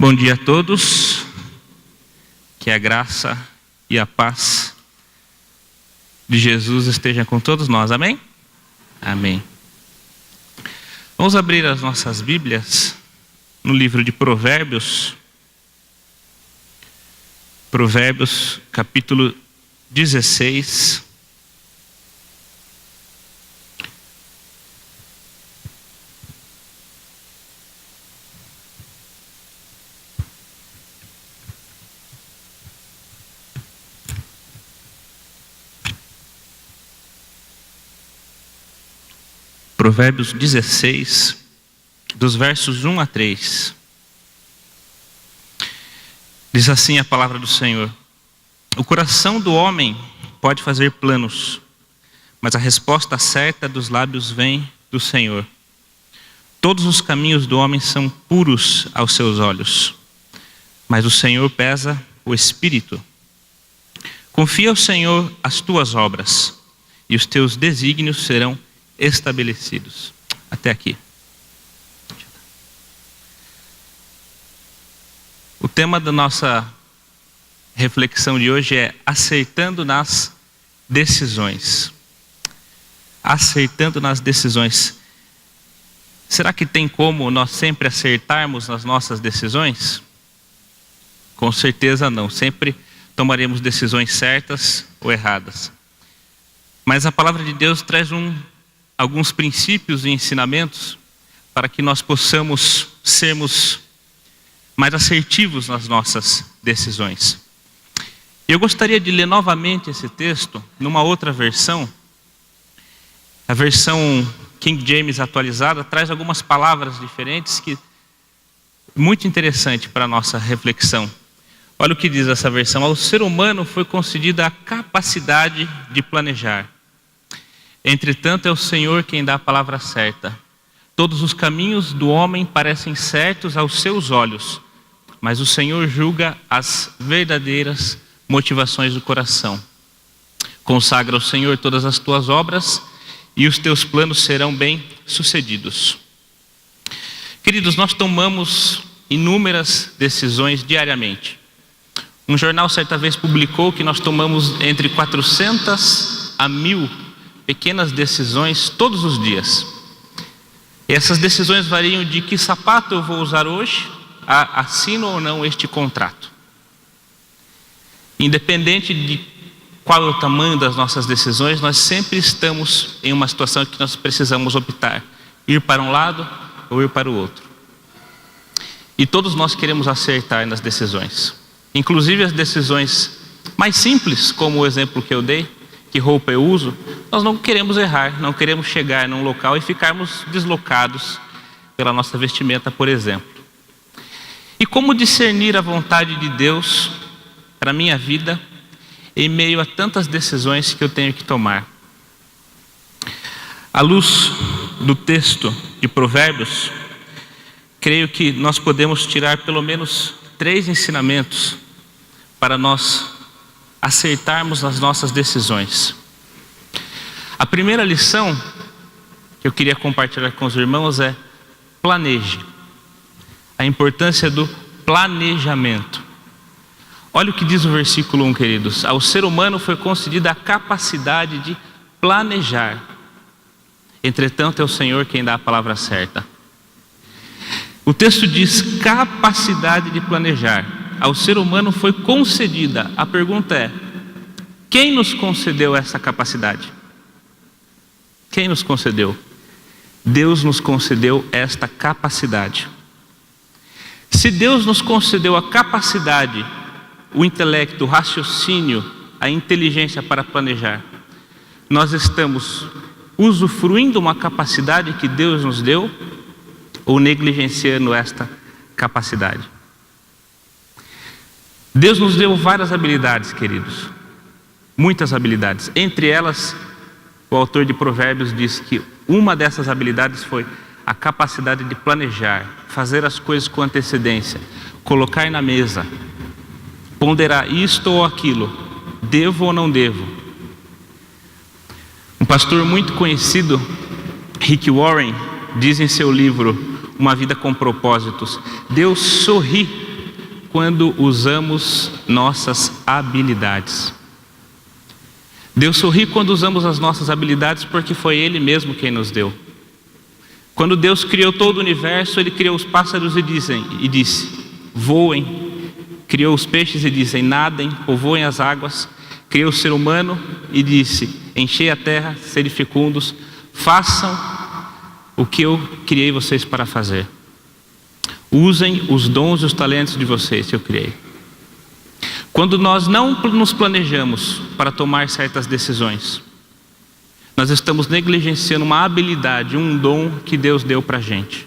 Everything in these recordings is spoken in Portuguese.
Bom dia a todos, que a graça e a paz de Jesus esteja com todos nós, amém? Amém. Vamos abrir as nossas Bíblias no livro de Provérbios, capítulo 16. Provérbios 16, dos versos 1 a 3. Diz assim a palavra do Senhor: o coração do homem pode fazer planos, mas a resposta certa dos lábios vem do Senhor. Todos os caminhos do homem são puros aos seus olhos, mas o Senhor pesa o espírito. Confia ao Senhor as tuas obras, e os teus desígnios serão estabelecidos. Até aqui. O tema da nossa reflexão de hoje é acertando nas decisões. Acertando nas decisões. Será que tem como nós sempre acertarmos nas nossas decisões? Com certeza não. Sempre tomaremos decisões certas ou erradas. Mas a palavra de Deus traz alguns princípios e ensinamentos para que nós possamos sermos mais assertivos nas nossas decisões. Eu gostaria de ler novamente esse texto numa outra versão. A versão King James atualizada traz algumas palavras diferentes que muito interessante para a nossa reflexão. Olha o que diz essa versão: ao ser humano foi concedida a capacidade de planejar. Entretanto, é o Senhor quem dá a palavra certa. Todos os caminhos do homem parecem certos aos seus olhos, mas o Senhor julga as verdadeiras motivações do coração. Consagra ao Senhor todas as tuas obras, e os teus planos serão bem-sucedidos. Queridos, nós tomamos inúmeras decisões diariamente. Um jornal certa vez publicou que nós tomamos entre 400 a 1000 pequenas decisões todos os dias. E essas decisões variam de que sapato eu vou usar hoje, a assino ou não este contrato. Independente de qual é o tamanho das nossas decisões, nós sempre estamos em uma situação que nós precisamos optar, ir para um lado ou ir para o outro. E todos nós queremos acertar nas decisões, inclusive as decisões mais simples, como o exemplo que eu dei, que roupa eu uso. Nós não queremos errar, não queremos chegar num local e ficarmos deslocados pela nossa vestimenta, por exemplo. E como discernir a vontade de Deus para a minha vida em meio a tantas decisões que eu tenho que tomar? À luz do texto de Provérbios, creio que nós podemos tirar pelo menos 3 ensinamentos para nós acertarmos nas nossas decisões. A primeira lição que eu queria compartilhar com os irmãos é: planeje. A importância do planejamento. Olha o que diz o versículo 1, queridos: ao ser humano foi concedida a capacidade de planejar. Entretanto, é o Senhor quem dá a palavra certa. O texto diz capacidade de planejar. Ao ser humano foi concedida. A pergunta é: quem nos concedeu essa capacidade? Quem nos concedeu? Deus nos concedeu esta capacidade. Se Deus nos concedeu a capacidade, o intelecto, o raciocínio, a inteligência para planejar, nós estamos usufruindo uma capacidade que Deus nos deu ou negligenciando esta capacidade? Deus nos deu várias habilidades, queridos, muitas habilidades. Entre elas, o autor de Provérbios diz que uma dessas habilidades foi a capacidade de planejar, fazer as coisas com antecedência, colocar na mesa, ponderar isto ou aquilo, devo ou não devo. Um pastor muito conhecido, Rick Warren, diz em seu livro Uma Vida com Propósitos: Deus sorri quando usamos nossas habilidades. Deus sorri quando usamos as nossas habilidades, porque foi Ele mesmo quem nos deu. Quando Deus criou todo o universo, Ele criou os pássaros e disse: voem. Criou os peixes e disse: nadem, povoem as águas. Criou o ser humano e disse: enchei a terra, sede fecundos, façam o que eu criei vocês para fazer. Usem os dons e os talentos de vocês que eu criei. Quando nós não nos planejamos para tomar certas decisões, nós estamos negligenciando uma habilidade, um dom que Deus deu para a gente.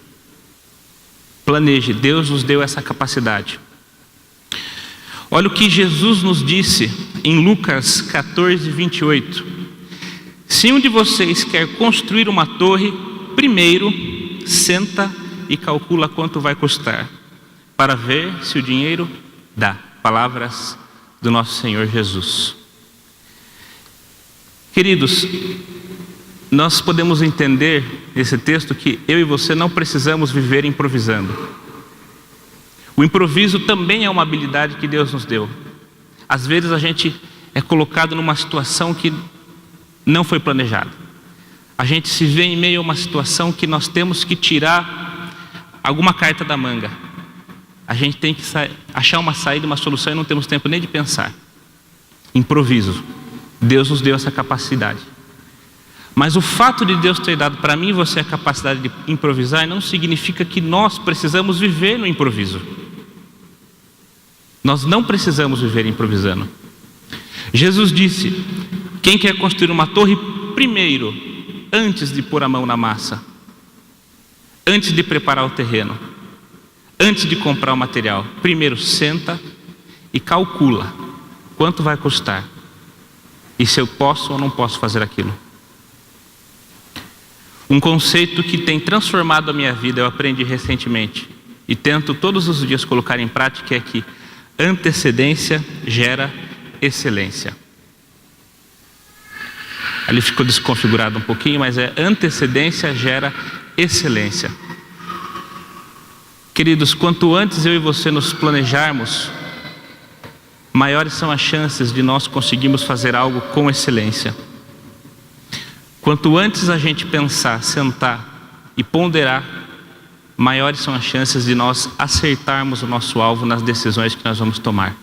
Planeje, Deus nos deu essa capacidade. Olha o que Jesus nos disse em Lucas 14, 28. Se um de vocês quer construir uma torre, primeiro senta e calcula quanto vai custar, para ver se o dinheiro dá. Palavras do nosso Senhor Jesus. Queridos, nós podemos entender nesse texto que eu e você não precisamos viver improvisando. O improviso também é uma habilidade que Deus nos deu. Às vezes a gente é colocado numa situação que não foi planejada. A gente se vê em meio a uma situação que nós temos que tirar alguma carta da manga. A gente tem que achar uma saída, uma solução, e não temos tempo nem de pensar. Improviso. Deus nos deu essa capacidade. Mas o fato de Deus ter dado para mim e você a capacidade de improvisar não significa que nós precisamos viver no improviso. Nós não precisamos viver improvisando. Jesus disse: quem quer construir uma torre, primeiro, antes de pôr a mão na massa, antes de preparar o terreno, antes de comprar o material, primeiro senta e calcula quanto vai custar e se eu posso ou não posso fazer aquilo. Um conceito que tem transformado a minha vida, eu aprendi recentemente e tento todos os dias colocar em prática, é que antecedência gera excelência. Ali ficou desconfigurado um pouquinho, mas antecedência gera excelência. Queridos, quanto antes eu e você nos planejarmos, maiores são as chances de nós conseguirmos fazer algo com excelência. Quanto antes a gente pensar, sentar e ponderar, maiores são as chances de nós acertarmos o nosso alvo nas decisões que nós vamos tomar.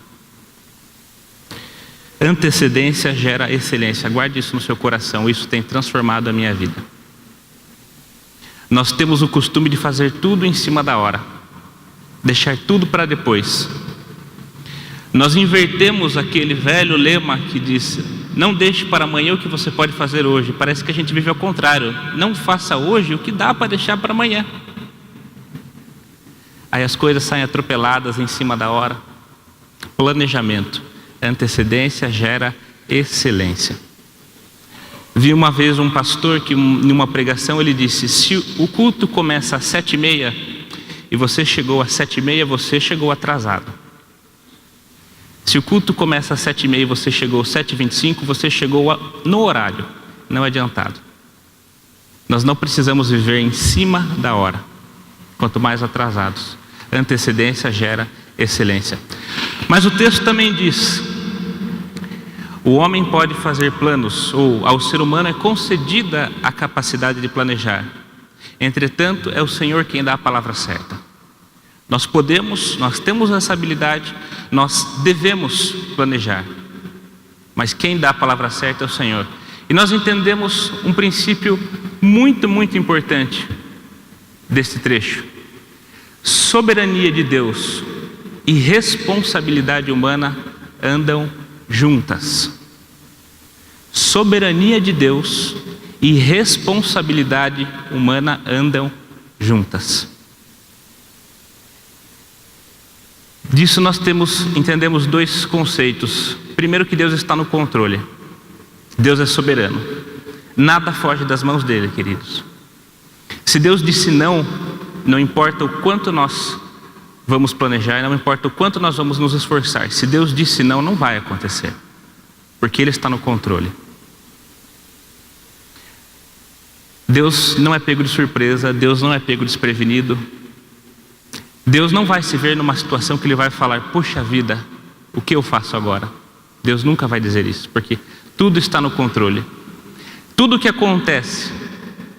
Antecedência gera excelência. Guarde isso no seu coração, isso tem transformado a minha vida. Nós temos o costume de fazer tudo em cima da hora, deixar tudo para depois. Nós invertemos aquele velho lema que diz: não deixe para amanhã o que você pode fazer hoje. Parece que a gente vive ao contrário. Não faça hoje o que dá para deixar para amanhã. Aí as coisas saem atropeladas em cima da hora. Planejamento. Antecedência gera excelência. Vi uma vez um pastor que, em uma pregação, ele disse: se o culto começa às 7h30 e você chegou às 7h30, você chegou atrasado. Se o culto começa às 7h30 e você chegou às 7h25, você chegou no horário, não adiantado. Nós não precisamos viver em cima da hora, quanto mais atrasados. Antecedência gera excelência. Mas o texto também diz: o homem pode fazer planos, ou ao ser humano é concedida a capacidade de planejar. Entretanto, é o Senhor quem dá a palavra certa. Nós temos essa habilidade, nós devemos planejar. Mas quem dá a palavra certa é o Senhor. E nós entendemos um princípio muito, muito importante desse trecho. Soberania de Deus e responsabilidade humana andam juntas. Soberania de Deus e responsabilidade humana andam juntas. Disso nós entendemos dois conceitos. Primeiro, que Deus está no controle. Deus é soberano. Nada foge das mãos dele, queridos. Se Deus disse não, não importa o quanto nós vamos planejar, não importa o quanto nós vamos nos esforçar. Se Deus disse não, não vai acontecer, porque Ele está no controle. Deus não é pego de surpresa, Deus não é pego desprevenido. Deus não vai se ver numa situação que Ele vai falar: puxa vida, o que eu faço agora? Deus nunca vai dizer isso, porque tudo está no controle. Tudo o que acontece,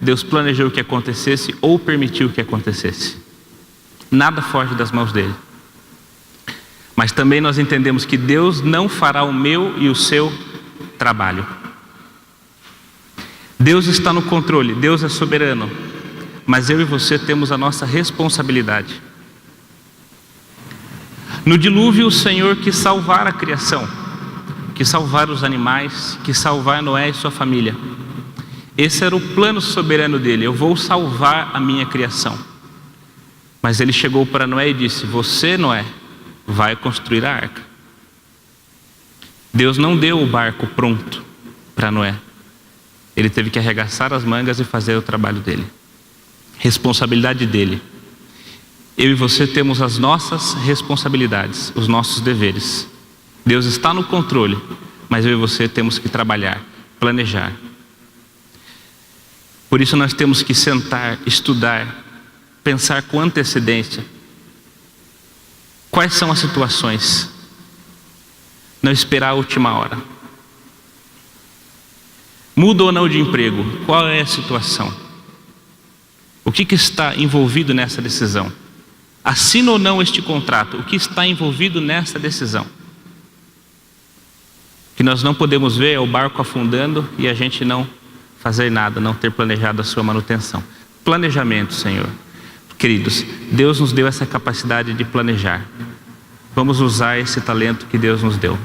Deus planejou que acontecesse ou permitiu que acontecesse. Nada foge das mãos dele. Mas também nós entendemos que Deus não fará o meu e o seu trabalho. Deus está no controle, Deus é soberano, mas eu e você temos a nossa responsabilidade. No dilúvio, o Senhor quis salvar a criação, quis salvar os animais, quis salvar Noé e sua família. Esse era o plano soberano dele: eu vou salvar a minha criação. Mas ele chegou para Noé e disse: você, Noé, vai construir a arca. Deus não deu o barco pronto para Noé. Ele teve que arregaçar as mangas e fazer o trabalho dele. Responsabilidade dele. Eu e você temos as nossas responsabilidades, os nossos deveres. Deus está no controle, mas eu e você temos que trabalhar, planejar. Por isso nós temos que sentar, estudar, pensar com antecedência. Quais são as situações? Não esperar a última hora. Muda ou não de emprego? Qual é a situação? O que está envolvido nessa decisão? Assina ou não este contrato? O que está envolvido nessa decisão? O que nós não podemos ver é o barco afundando e a gente não fazer nada, não ter planejado a sua manutenção. Planejamento, Senhor. Queridos, Deus nos deu essa capacidade de planejar. Vamos usar esse talento que Deus nos deu.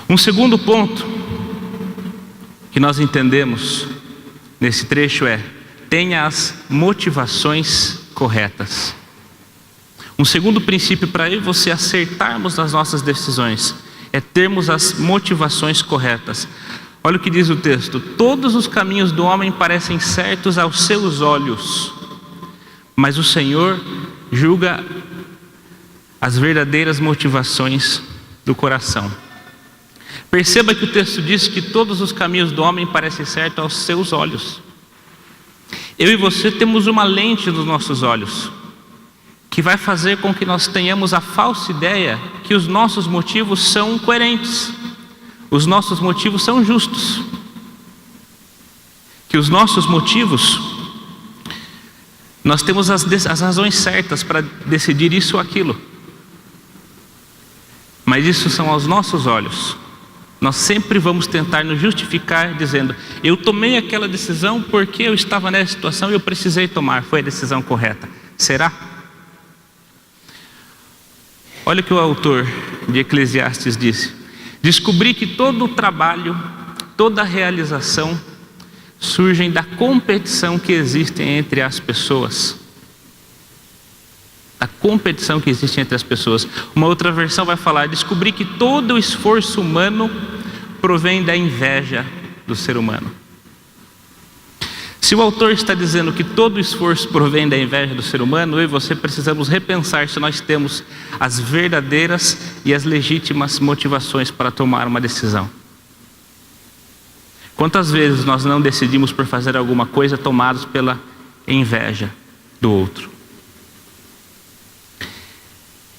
Um segundo ponto que nós entendemos nesse trecho é: tenha as motivações corretas. Um segundo princípio para eu e você acertarmos nas nossas decisões é termos as motivações corretas. Olha o que diz o texto: todos os caminhos do homem parecem certos aos seus olhos, mas o Senhor julga as verdadeiras motivações do coração. Perceba que o texto diz que todos os caminhos do homem parecem certos aos seus olhos. Eu e você temos uma lente nos nossos olhos, que vai fazer com que nós tenhamos a falsa ideia que os nossos motivos são coerentes, os nossos motivos são justos, que os nossos motivos, nós temos as razões certas para decidir isso ou aquilo. Mas isso são aos nossos olhos. Nós sempre vamos tentar nos justificar dizendo: eu tomei aquela decisão porque eu estava nessa situação e eu precisei tomar, foi a decisão correta. Será? Olha o que o autor de Eclesiastes disse: descobri que todo o trabalho, toda a realização surgem da competição que existe entre as pessoas. A competição que existe entre as pessoas. Uma outra versão vai falar: descobri que todo o esforço humano provém da inveja do ser humano. Se o autor está dizendo que todo o esforço provém da inveja do ser humano, eu e você precisamos repensar se nós temos as verdadeiras e as legítimas motivações para tomar uma decisão. Quantas vezes nós não decidimos por fazer alguma coisa tomados pela inveja do outro?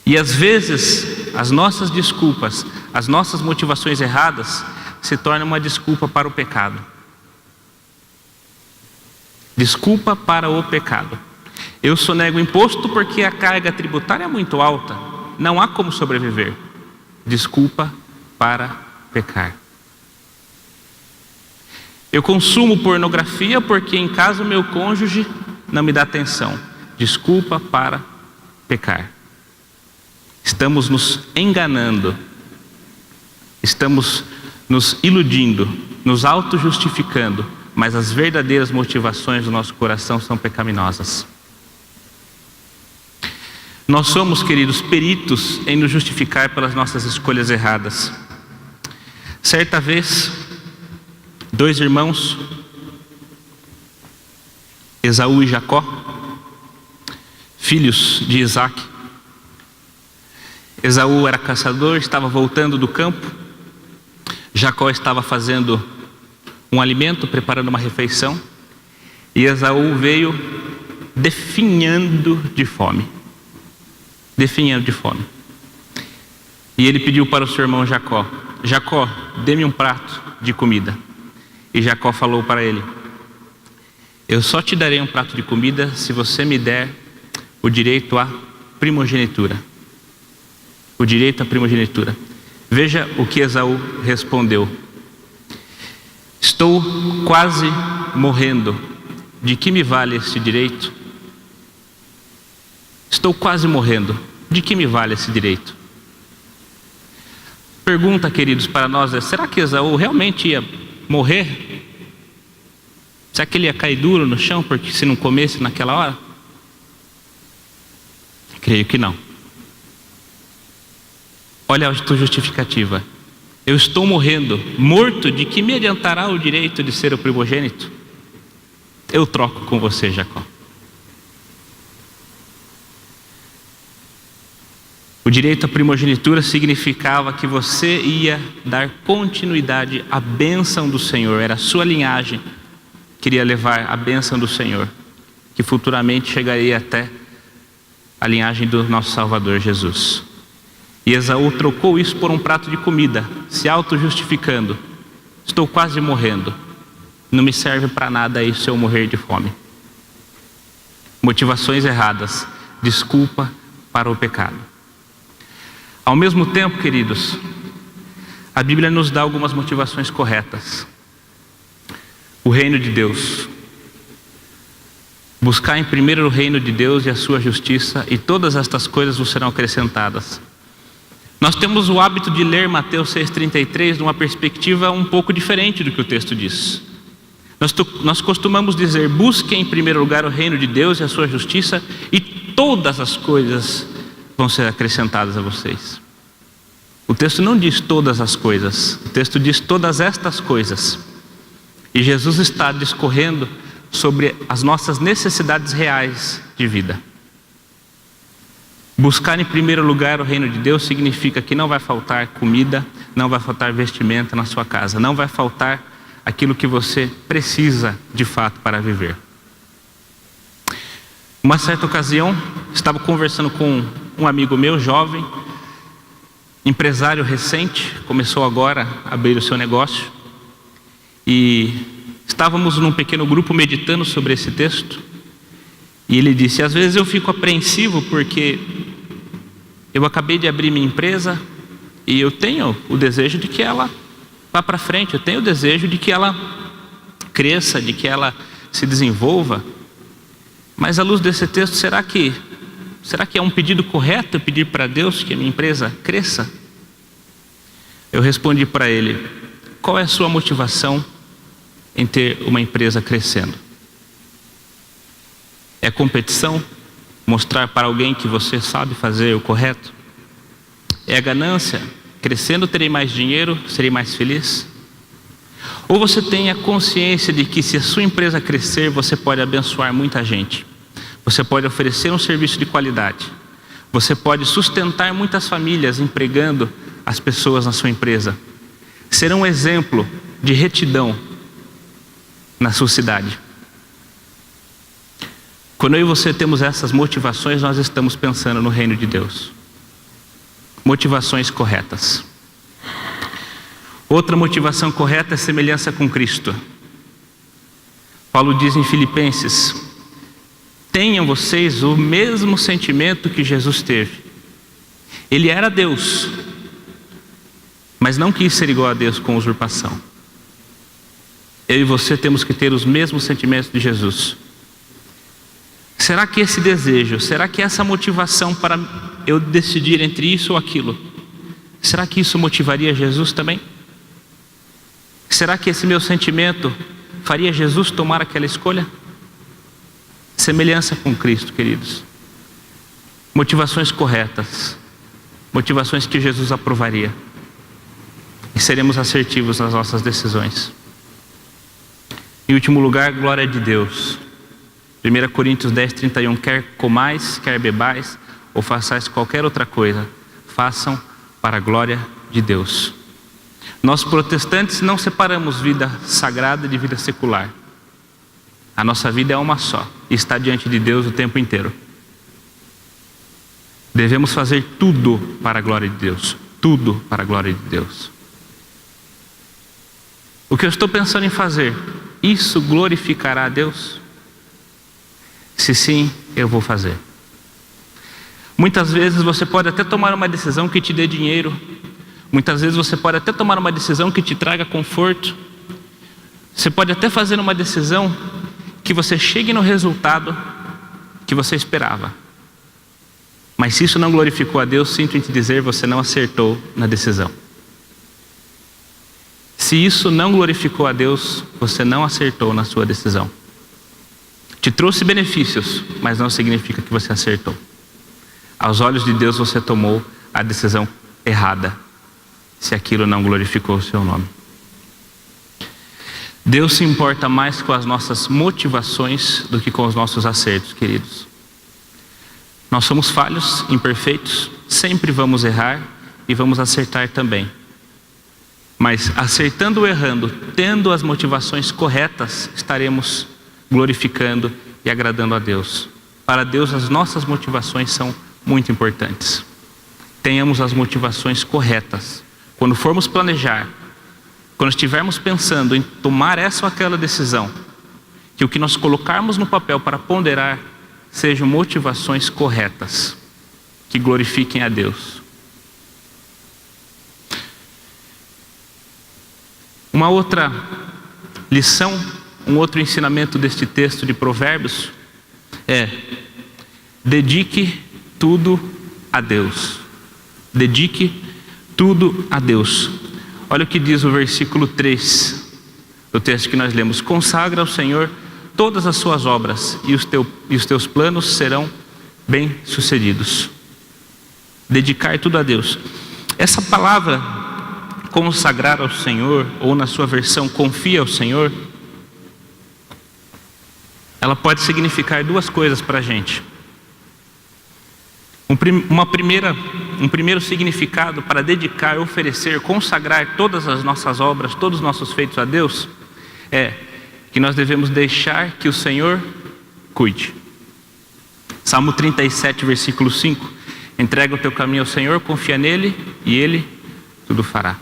E às vezes as nossas desculpas, as nossas motivações erradas se tornam uma desculpa para o pecado. Desculpa para o pecado. Eu sonego imposto porque a carga tributária é muito alta, não há como sobreviver. Desculpa para pecar. Eu consumo pornografia porque em casa o meu cônjuge não me dá atenção. Desculpa para pecar. Estamos nos enganando, estamos nos iludindo, nos auto-justificando, mas as verdadeiras motivações do nosso coração são pecaminosas. Nós somos, queridos, peritos em nos justificar pelas nossas escolhas erradas. Certa vez, 2 irmãos, Esaú e Jacó, filhos de Isaac. Esaú era caçador, estava voltando do campo. Jacó estava fazendo um alimento, preparando uma refeição. E Esaú veio definhando de fome. definhando de fome. E ele pediu para o seu irmão Jacó: Jacó, dê-me um prato de comida. E Jacó falou para ele: eu só te darei um prato de comida se você me der o direito à primogenitura. O direito à primogenitura. Veja o que Esaú respondeu: estou quase morrendo. De que me vale esse direito? Estou quase morrendo. De que me vale esse direito? Pergunta, queridos, para nós é: será que Esaú realmente ia morrer? Será que ele ia cair duro no chão porque se não comesse naquela hora? Creio que não. Olha a justificativa: eu estou morrendo, morto, de que me adiantará o direito de ser o primogênito? Eu troco com você, Jacó. O direito à primogenitura significava que você ia dar continuidade à bênção do Senhor. Era a sua linhagem que iria levar a bênção do Senhor, que futuramente chegaria até a linhagem do nosso Salvador Jesus. E Esaú trocou isso por um prato de comida, se auto-justificando: estou quase morrendo, não me serve para nada isso se eu morrer de fome. Motivações erradas, desculpa para o pecado. Ao mesmo tempo, queridos, a Bíblia nos dá algumas motivações corretas. O reino de Deus. Buscar em primeiro o reino de Deus e a sua justiça, e todas estas coisas vos serão acrescentadas. Nós temos o hábito de ler Mateus 6,33 numa perspectiva um pouco diferente do que o texto diz. Nós costumamos dizer: busquem em primeiro lugar o reino de Deus e a sua justiça, e todas as coisas vão ser acrescentadas a vocês. O texto não diz todas as coisas, o texto diz todas estas coisas. E Jesus está discorrendo sobre as nossas necessidades reais de vida. Buscar em primeiro lugar o reino de Deus significa que não vai faltar comida, não vai faltar vestimenta na sua casa, não vai faltar aquilo que você precisa de fato para viver. Uma certa ocasião, estava conversando com um amigo meu, jovem, empresário recente, começou agora a abrir o seu negócio, e estávamos num pequeno grupo meditando sobre esse texto, e ele disse: às vezes eu fico apreensivo porque eu acabei de abrir minha empresa e eu tenho o desejo de que ela vá para frente, eu tenho o desejo de que ela cresça, de que ela se desenvolva, mas à luz desse texto, será que é um pedido correto eu pedir para Deus que a minha empresa cresça? Eu respondi para ele: qual é a sua motivação em ter uma empresa crescendo? É competição? Mostrar para alguém que você sabe fazer o correto? É a ganância? Crescendo terei mais dinheiro, serei mais feliz? Ou você tem a consciência de que se a sua empresa crescer, você pode abençoar muita gente, você pode oferecer um serviço de qualidade, você pode sustentar muitas famílias empregando as pessoas na sua empresa, ser um exemplo de retidão na sua cidade? Quando eu e você temos essas motivações, nós estamos pensando no reino de Deus. Motivações corretas. Outra motivação correta é semelhança com Cristo. Paulo diz em Filipenses: tenham vocês o mesmo sentimento que Jesus teve. Ele era Deus, mas não quis ser igual a Deus com usurpação. Eu e você temos que ter os mesmos sentimentos de Jesus. Será que esse desejo, será que essa motivação para eu decidir entre isso ou aquilo, será que isso motivaria Jesus também? Será que esse meu sentimento faria Jesus tomar aquela escolha? Semelhança com Cristo, queridos. Motivações corretas, motivações que Jesus aprovaria, e seremos assertivos nas nossas decisões. Em último lugar, glória de Deus. 1 Coríntios 10:31, quer comais, quer bebais, ou façais qualquer outra coisa, façam para a glória de Deus. Nós protestantes não separamos vida sagrada de vida secular. A nossa vida é uma só, e está diante de Deus o tempo inteiro. Devemos fazer tudo para a glória de Deus. Tudo para a glória de Deus. O que eu estou pensando em fazer, isso glorificará a Deus? Se sim, eu vou fazer. Muitas vezes você pode até tomar uma decisão que te dê dinheiro. Muitas vezes você pode até tomar uma decisão que te traga conforto. Você pode até fazer uma decisão que você chegue no resultado que você esperava. Mas se isso não glorificou a Deus, sinto em te dizer, você não acertou na decisão. Se isso não glorificou a Deus, você não acertou na sua decisão. Te trouxe benefícios, mas não significa que você acertou. Aos olhos de Deus você tomou a decisão errada, se aquilo não glorificou o seu nome. Deus se importa mais com as nossas motivações do que com os nossos acertos, queridos. Nós somos falhos, imperfeitos, sempre vamos errar e vamos acertar também. Mas acertando ou errando, tendo as motivações corretas, estaremos glorificando e agradando a Deus. Para Deus, as nossas motivações são muito importantes. Tenhamos as motivações corretas. Quando formos planejar, quando estivermos pensando em tomar essa ou aquela decisão, que o que nós colocarmos no papel para ponderar sejam motivações corretas, que glorifiquem a Deus. Uma outra lição, um outro ensinamento deste texto de Provérbios é: dedique tudo a Deus. Dedique tudo a Deus. Olha o que diz o versículo 3 do texto que nós lemos: consagra ao Senhor todas as suas obras e os teus planos serão bem-sucedidos. Dedicar tudo a Deus. Essa palavra, consagrar ao Senhor, ou na sua versão, confia ao Senhor, ela pode significar duas coisas para a gente. Um primeiro significado para dedicar, oferecer, consagrar todas as nossas obras, todos os nossos feitos a Deus, é que nós devemos deixar que o Senhor cuide. Salmo 37, versículo 5: entrega o teu caminho ao Senhor, confia nele e ele tudo fará.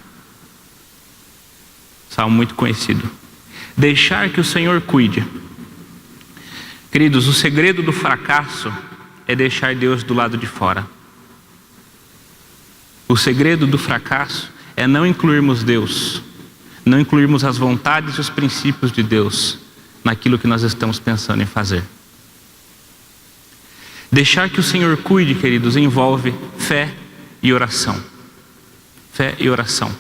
Salmo muito conhecido. Deixar que o Senhor cuide. Queridos, o segredo do fracasso é deixar Deus do lado de fora. O segredo do fracasso é não incluirmos Deus, não incluirmos as vontades e os princípios de Deus naquilo que nós estamos pensando em fazer. Deixar que o Senhor cuide, queridos, envolve fé e oração. Fé e oração.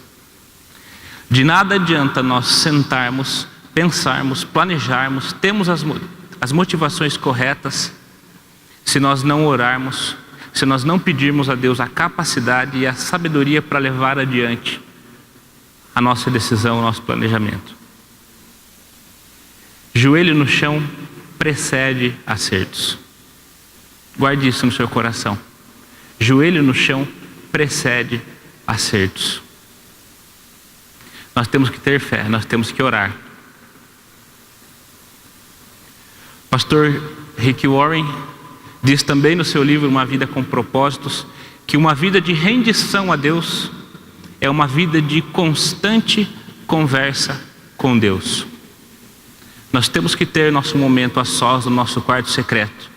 De nada adianta nós sentarmos, pensarmos, planejarmos, temos as motivações corretas, se nós não orarmos, se nós não pedirmos a Deus a capacidade e a sabedoria para levar adiante a nossa decisão, o nosso planejamento. Joelho no chão precede acertos. Guarde isso no seu coração. Joelho no chão precede acertos. Nós temos que ter fé, nós temos que orar. Pastor Rick Warren diz também no seu livro Uma Vida com Propósitos, que uma vida de rendição a Deus é uma vida de constante conversa com Deus. Nós temos que ter nosso momento a sós no nosso quarto secreto,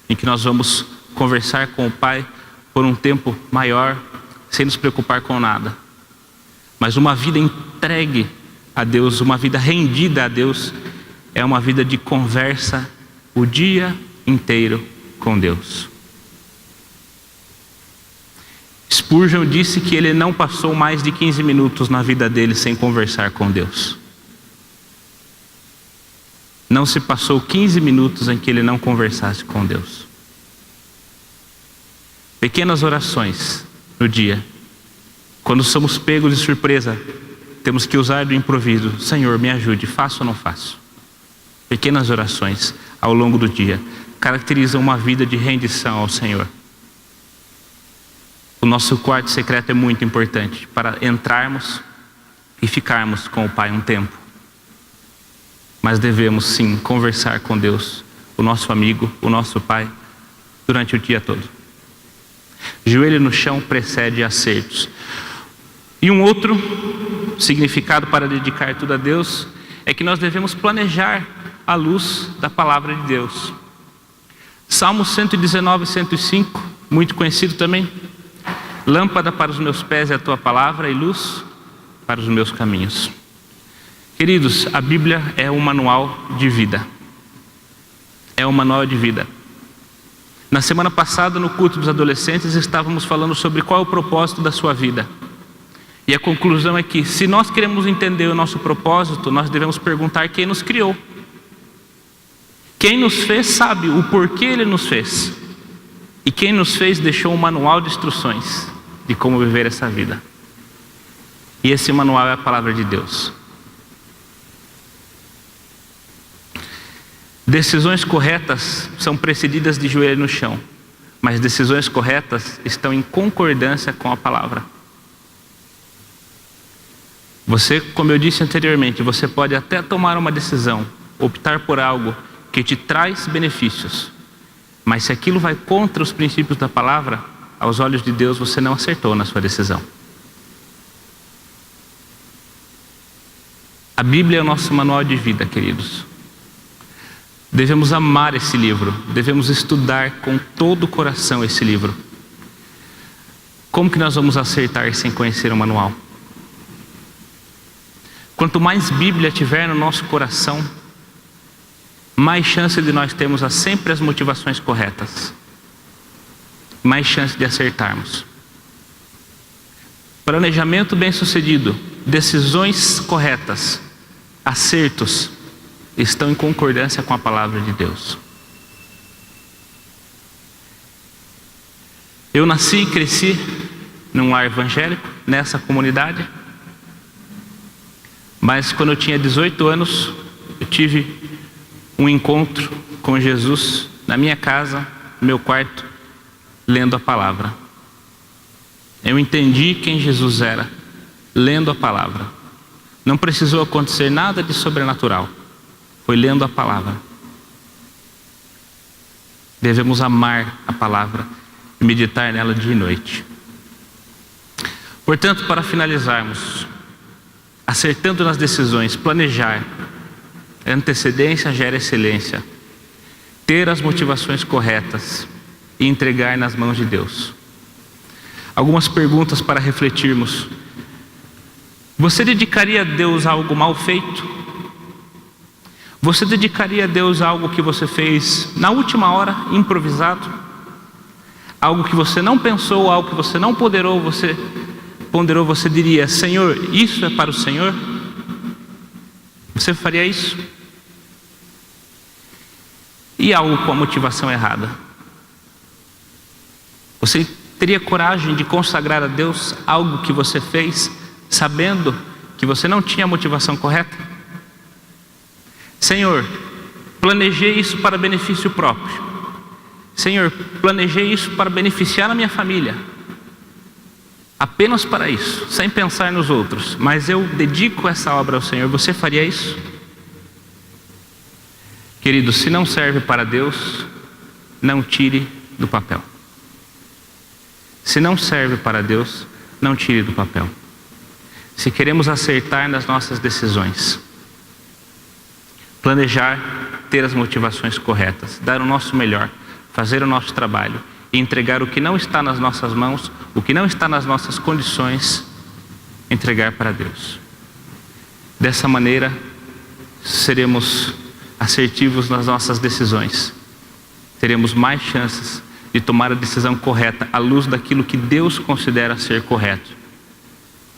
em que nós vamos conversar com o Pai por um tempo maior, sem nos preocupar com nada. Mas uma vida entregue a Deus, uma vida rendida a Deus, é uma vida de conversa o dia inteiro com Deus. Spurgeon disse que ele não passou mais de 15 minutos na vida dele sem conversar com Deus. Não se passou 15 minutos em que ele não conversasse com Deus. Pequenas orações no dia. Quando somos pegos de surpresa, temos que usar do improviso. Senhor, me ajude, faço ou não faço? Pequenas orações ao longo do dia caracterizam uma vida de rendição ao Senhor. O nosso quarto secreto é muito importante para entrarmos e ficarmos com o Pai um tempo. Mas devemos sim conversar com Deus, o nosso amigo, o nosso Pai, durante o dia todo. Joelho no chão precede acertos. E um outro significado para dedicar tudo a Deus é que nós devemos planejar à luz da palavra de Deus. Salmo 119, 105, muito conhecido também. Lâmpada para os meus pés é a tua palavra e luz para os meus caminhos. Queridos, a Bíblia é um manual de vida. É um manual de vida. Na semana passada, no culto dos adolescentes, estávamos falando sobre qual é o propósito da sua vida. E a conclusão é que, se nós queremos entender o nosso propósito, nós devemos perguntar quem nos criou. Quem nos fez sabe o porquê Ele nos fez. E quem nos fez deixou um manual de instruções de como viver essa vida. E esse manual é a palavra de Deus. Decisões corretas são precedidas de joelho no chão, mas decisões corretas estão em concordância com a palavra. Você, como eu disse anteriormente, você pode até tomar uma decisão, optar por algo que te traz benefícios, mas se aquilo vai contra os princípios da palavra, aos olhos de Deus você não acertou na sua decisão. A Bíblia é o nosso manual de vida, queridos. Devemos amar esse livro, devemos estudar com todo o coração esse livro. Como que nós vamos acertar sem conhecer o manual? Quanto mais Bíblia tiver no nosso coração, mais chance de nós termos sempre as motivações corretas. Mais chance de acertarmos. Planejamento bem-sucedido, decisões corretas, acertos, estão em concordância com a palavra de Deus. Eu nasci e cresci num lar evangélico, nessa comunidade. Mas quando eu tinha 18 anos, eu tive um encontro com Jesus na minha casa, no meu quarto, lendo a palavra. Eu entendi quem Jesus era, lendo a palavra. Não precisou acontecer nada de sobrenatural. Foi lendo a palavra. Devemos amar a palavra e meditar nela dia e noite. Portanto, para finalizarmos, acertando nas decisões, planejar, antecedência gera excelência, ter as motivações corretas e entregar nas mãos de Deus. Algumas perguntas para refletirmos. Você dedicaria a Deus algo mal feito? Você dedicaria a Deus algo que você fez na última hora, improvisado? Algo que você não pensou, algo que você não ponderou, você diria: Senhor, isso é para o Senhor? Você faria isso? E algo com a motivação errada? Você teria coragem de consagrar a Deus algo que você fez, sabendo que você não tinha a motivação correta? Senhor, planejei isso para benefício próprio. Senhor, planejei isso para beneficiar a minha família. Apenas para isso, sem pensar nos outros. Mas eu dedico essa obra ao Senhor. Você faria isso? Querido, se não serve para Deus, não tire do papel. Se não serve para Deus, não tire do papel. Se queremos acertar nas nossas decisões, planejar, ter as motivações corretas, dar o nosso melhor, fazer o nosso trabalho e entregar o que não está nas nossas mãos, o que não está nas nossas condições, entregar para Deus. Dessa maneira, seremos assertivos nas nossas decisões. Teremos mais chances de tomar a decisão correta à luz daquilo que Deus considera ser correto.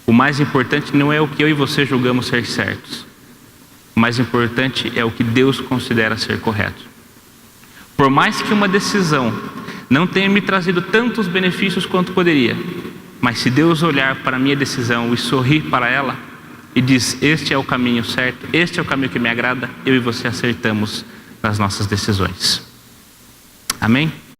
O mais importante não é o que eu e você julgamos ser certos. O mais importante é o que Deus considera ser correto. Por mais que uma decisão não tenha me trazido tantos benefícios quanto poderia, mas se Deus olhar para a minha decisão e sorrir para ela e diz: este é o caminho certo, este é o caminho que me agrada, eu e você acertamos nas nossas decisões. Amém?